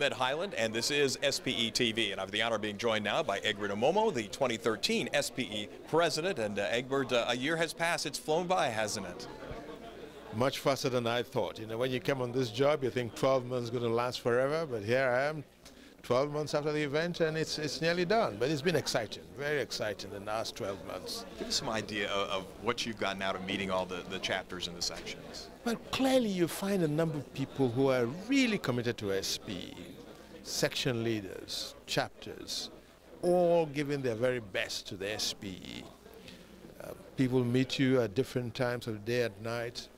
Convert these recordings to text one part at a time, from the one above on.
Ed Heiland, and this is SPE-TV, and I have the honor of being joined now by Egbert Imomoh, the 2013 SPE President. And Egbert, a year has passed. It's flown by, hasn't it? Much faster than I thought. You know, when you come on this job, you think 12 months is going to last forever, but here I am, 12 months after the event, and it's nearly done. But it's been exciting, very exciting in the last 12 months. Give us some idea of what you've gotten out of meeting all the chapters and the sections. Well, clearly you find a number of people who are really committed to SPE, section leaders, chapters, all giving their very best to the SPE. People meet you at different times of the day and night.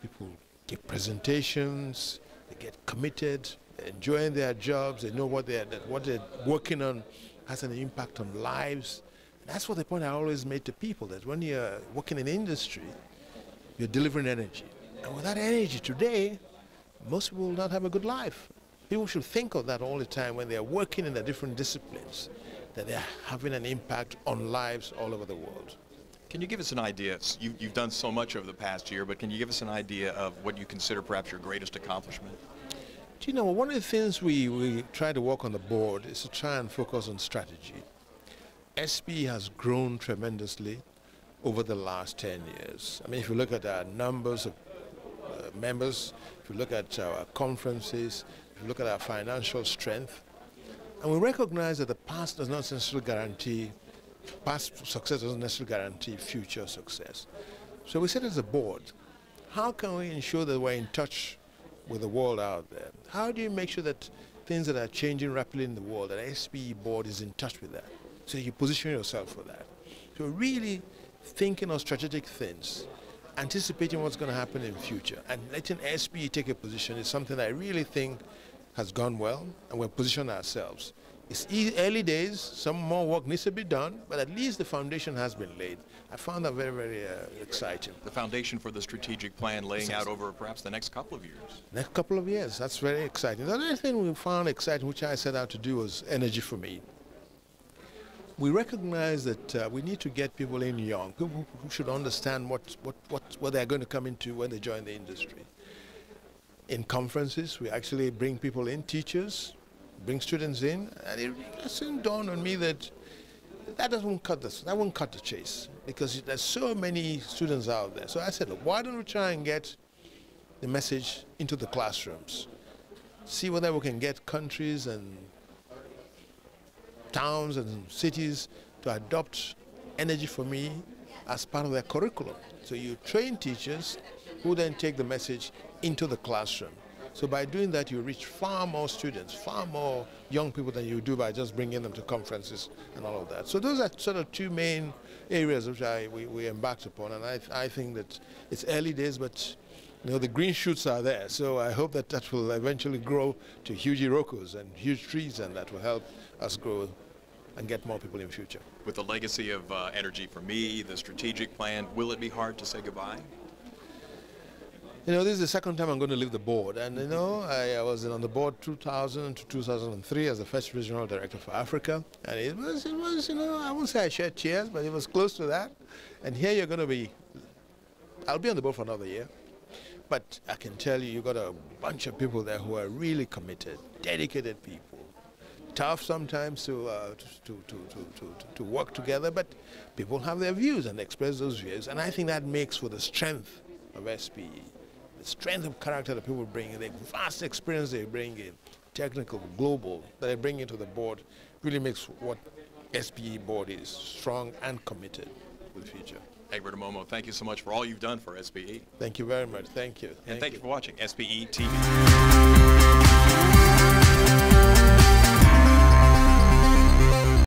People give presentations, they get committed, they're enjoying their jobs, they know what they're working on has an impact on lives. And that's what the point I always made to people, that when you're working in industry, you're delivering energy. And without energy today, most people will not have a good life. People should think of that all the time when they're working in the different disciplines, that they're having an impact on lives all over the world. Can you give us an idea? You've done so much over the past year, but can you give us an idea of what you consider perhaps your greatest accomplishment? Do you know, one of the things we try to work on the board is to try and focus on strategy. SPE has grown tremendously over the last 10 years. I mean, if you look at our numbers of members, if you look at our conferences, if you look at our financial strength, and we recognize that the past does not necessarily guarantee, past success doesn't necessarily guarantee future success. So we said as a board, how can we ensure that we're in touch with the world out there? How do you make sure that things that are changing rapidly in the world, that SPE board is in touch with that? So you position yourself for that. So really thinking of strategic things, anticipating what's going to happen in the future, and letting SPE take a position is something I really think has gone well, and we're positioned ourselves. It's early days, some more work needs to be done, but at least the foundation has been laid. I found that very, very exciting. The foundation for the strategic plan laying out over perhaps the next couple of years. Next couple of years, that's very exciting. The other thing we found exciting, which I set out to do, was energy for me. We recognize that we need to get people in young, people who should understand what they're going to come into when they join the industry. In conferences, we actually bring people in, teachers, bring students in, and it soon dawned on me that that won't cut the chase, because there's so many students out there. So I said, look, why don't we try and get the message into the classrooms? See whether we can get countries and towns and cities to adopt energy for me as part of their curriculum. So you train teachers who then take the message into the classroom. So by doing that, you reach far more students, far more young people than you do by just bringing them to conferences and all of that. So those are sort of two main areas which we embarked upon, and I think that it's early days, but you know, the green shoots are there. So I hope that that will eventually grow to huge irokos and huge trees, and that will help us grow and get more people in the future. With the legacy of energy for me, the strategic plan, will it be hard to say goodbye? You know, this is the second time I'm going to leave the board, and you know, I was on the board 2000 to 2003 as the first regional director for Africa, and it was, you know, I won't say I shed tears, but it was close to that. And here you're going to be, I'll be on the board for another year, but I can tell you, you've got a bunch of people there who are really committed, dedicated people. Tough sometimes to work together, but people have their views and express those views, and I think that makes for the strength of SPE. The strength of character that people bring in, the vast experience they bring in, technical, global, that they bring into the board, really makes what SPE board is strong and committed for the future. Egbert Imomoh, thank you so much for all you've done for SPE. Thank you very much. Thank you. And thank you for watching SPE TV.